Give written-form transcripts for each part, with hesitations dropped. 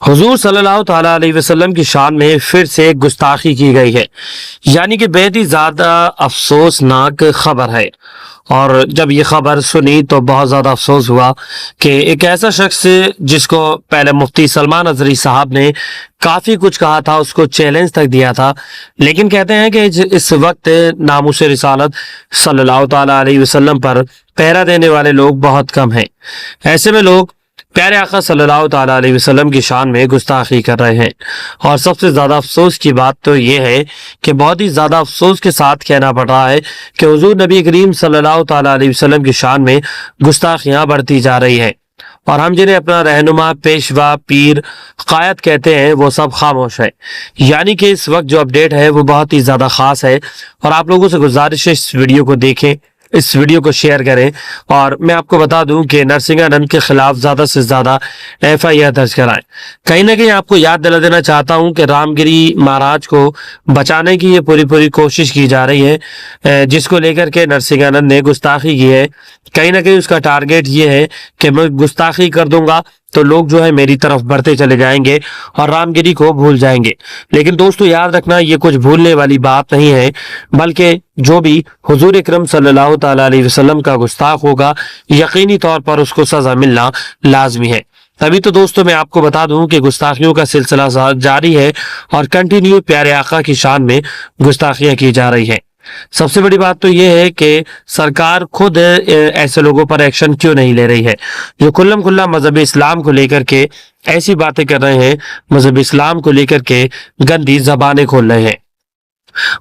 حضور صلی اللہ تعالیٰ علیہ وسلم کی شان میں پھر سے گستاخی کی گئی ہے، یعنی کہ بہت ہی زیادہ افسوسناک خبر ہے۔ اور جب یہ خبر سنی تو بہت زیادہ افسوس ہوا کہ ایک ایسا شخص جس کو پہلے مفتی سلمان اظہری صاحب نے کافی کچھ کہا تھا، اس کو چیلنج تک دیا تھا، لیکن کہتے ہیں کہ اس وقت ناموس رسالت صلی اللہ تعالیٰ علیہ وسلم پر پہرا دینے والے لوگ بہت کم ہیں۔ ایسے میں لوگ پیارے آقا صلی اللہ تعالیٰ علیہ وسلم کی شان میں گستاخی کر رہے ہیں، اور سب سے زیادہ افسوس کی بات تو یہ ہے کہ بہت ہی زیادہ افسوس کے ساتھ کہنا پڑ رہا ہے کہ حضور نبی کریم صلی اللہ تعالیٰ علیہ وسلم کی شان میں گستاخیاں بڑھتی جا رہی ہیں، اور ہم جنہیں اپنا رہنما، پیشوا، پیر، قائد کہتے ہیں وہ سب خاموش ہے۔ یعنی کہ اس وقت جو اپڈیٹ ہے وہ بہت ہی زیادہ خاص ہے، اور آپ لوگوں سے گزارش ہے اس ویڈیو کو دیکھیں، اس ویڈیو کو شیئر کریں، اور میں آپ کو بتا دوں کہ نرسنگھانند کے خلاف زیادہ سے زیادہ FIR درج کرائیں۔ کہیں نہ کہیں آپ کو یاد دلا دینا چاہتا ہوں کہ رام گری مہاراج کو بچانے کی یہ پوری کوشش کی جا رہی ہے، جس کو لے کر کے نرسنگھانند نے گستاخی کی ہے۔ کہیں نہ کہیں اس کا ٹارگیٹ یہ ہے کہ میں گستاخی کر دوں گا تو لوگ جو ہے میری طرف بڑھتے چلے جائیں گے اور رام گری کو بھول جائیں گے۔ لیکن دوستو یاد رکھنا، یہ کچھ بھولنے والی بات نہیں ہے، بلکہ جو بھی حضور اکرم صلی اللہ تعالیٰ علیہ وسلم کا گستاخ ہوگا یقینی طور پر اس کو سزا ملنا لازمی ہے۔ تبھی تو دوستو میں آپ کو بتا دوں کہ گستاخیوں کا سلسلہ جاری ہے اور کنٹینیو پیارے آقا کی شان میں گستاخیاں کی جا رہی ہیں۔ سب سے بڑی بات تو یہ ہے کہ سرکار خود ایسے لوگوں پر ایکشن کیوں نہیں لے رہی ہے جو کھلا مذہب اسلام کو لے کر کے ایسی باتیں کر رہے ہیں، مذہب اسلام کو لے کر کے گندی زبانیں کھول رہے ہیں۔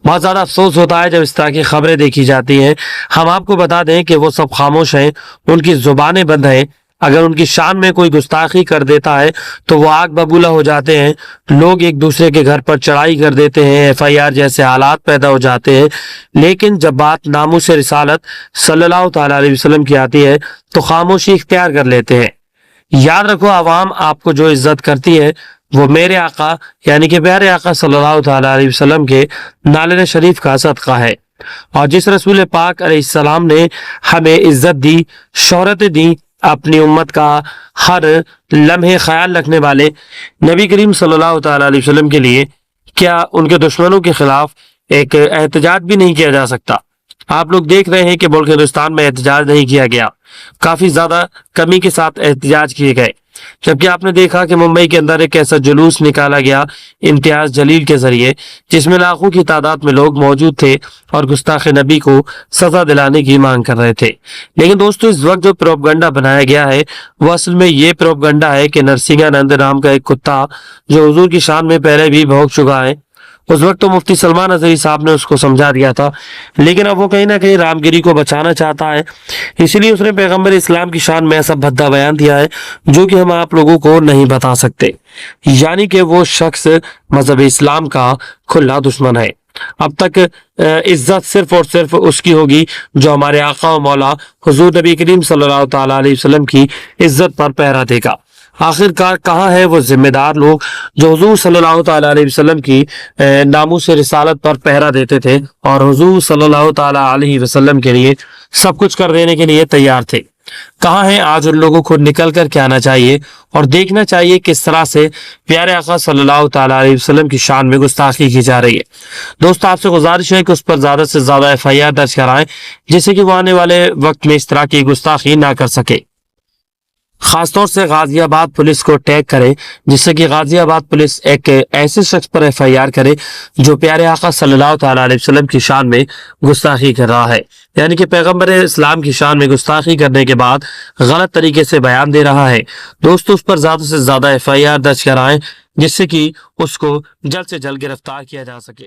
بہت زیادہ افسوس ہوتا ہے جب اس طرح کی خبریں دیکھی جاتی ہیں۔ ہم آپ کو بتا دیں کہ وہ سب خاموش ہیں، ان کی زبانیں بند ہیں۔ اگر ان کی شان میں کوئی گستاخی کر دیتا ہے تو وہ آگ ببولا ہو جاتے ہیں، لوگ ایک دوسرے کے گھر پر چڑھائی کر دیتے ہیں، FIR جیسے حالات پیدا ہو جاتے ہیں۔ لیکن جب بات ناموس رسالت صلی اللہ تعالیٰ علیہ وسلم کی آتی ہے تو خاموشی اختیار کر لیتے ہیں۔ یاد رکھو، عوام آپ کو جو عزت کرتی ہے وہ میرے آقا یعنی کہ پیارے آقا صلی اللہ تعالیٰ علیہ وسلم کے نالے شریف کا صدقہ ہے، اور جس رسول پاک علیہ السلام نے ہمیں عزت دی، شہرت دی، اپنی امت کا ہر لمحے خیال رکھنے والے نبی کریم صلی اللہ تعالیٰ علیہ وسلم کے لیے کیا ان کے دشمنوں کے خلاف ایک احتجاج بھی نہیں کیا جا سکتا؟ آپ لوگ دیکھ رہے ہیں کہ ملک ہندوستان میں احتجاج نہیں کیا گیا، کافی زیادہ کمی کے ساتھ احتجاج کیے گئے، جبکہ آپ نے دیکھا کہ ممبئی کے اندر ایک ایسا جلوس نکالا گیا امتیاز جلیل کے ذریعے جس میں لاکھوں کی تعداد میں لوگ موجود تھے اور گستاخ نبی کو سزا دلانے کی مانگ کر رہے تھے۔ لیکن دوستو اس وقت جو پروپگنڈا بنایا گیا ہے وہ اصل میں یہ پروپگنڈا ہے کہ نرسنگھانند نام کا ایک کتا جو حضور کی شان میں پہلے بھی بھونک چکا ہے، اس وقت تو مفتی سلمان اظہری صاحب نے اس کو سمجھا دیا تھا، لیکن اب وہ کہیں نہ کہیں رام گری کو بچانا چاہتا ہے، اسی لیے اس نے پیغمبر اسلام کی شان میں ایسا بھدا بیان دیا ہے جو کہ ہم آپ لوگوں کو نہیں بتا سکتے، یعنی کہ وہ شخص مذہب اسلام کا کھلا دشمن ہے۔ اب تک عزت صرف اور صرف اس کی ہوگی جو ہمارے آقا و مولا حضور نبی کریم صلی اللہ تعالیٰ علیہ وسلم کی عزت پر پہرا دے گا۔ آخرکار کہاں ہے وہ ذمہ دار لوگ جو حضور صلی اللہ تعالیٰ علیہ وسلم کی ناموس رسالت پر پہرا دیتے تھے اور حضور صلی اللہ تعالیٰ علیہ وسلم کے لیے سب کچھ کر دینے کے لیے تیار تھے؟ کہاں ہیں آج ان لوگوں کو نکل کر کے آنا چاہیے اور دیکھنا چاہیے کس طرح سے پیارے آقا صلی اللہ تعالیٰ علیہ وسلم کی شان میں گستاخی کی جا رہی ہے۔ دوست آپ سے گزارش ہے کہ اس پر زیادہ سے زیادہ FIR درج کرائیں جس سے کہ وہ آنے والے وقت میں اس طرح کی گستاخی نہ کر سکے۔ خاص طور سے غازی آباد پولیس کو ٹیگ کرے جس سے کہ غازی آباد پولیس ایک ایسے شخص پر FIR کرے جو پیارے آقا صلی اللہ تعالیٰ علیہ وسلم کی شان میں گستاخی کر رہا ہے، یعنی کہ پیغمبر اسلام کی شان میں گستاخی کرنے کے بعد غلط طریقے سے بیان دے رہا ہے۔ دوستو اس پر زیادہ سے زیادہ FIR درج کرائیں جس سے کہ اس کو جلد سے جلد گرفتار کیا جا سکے۔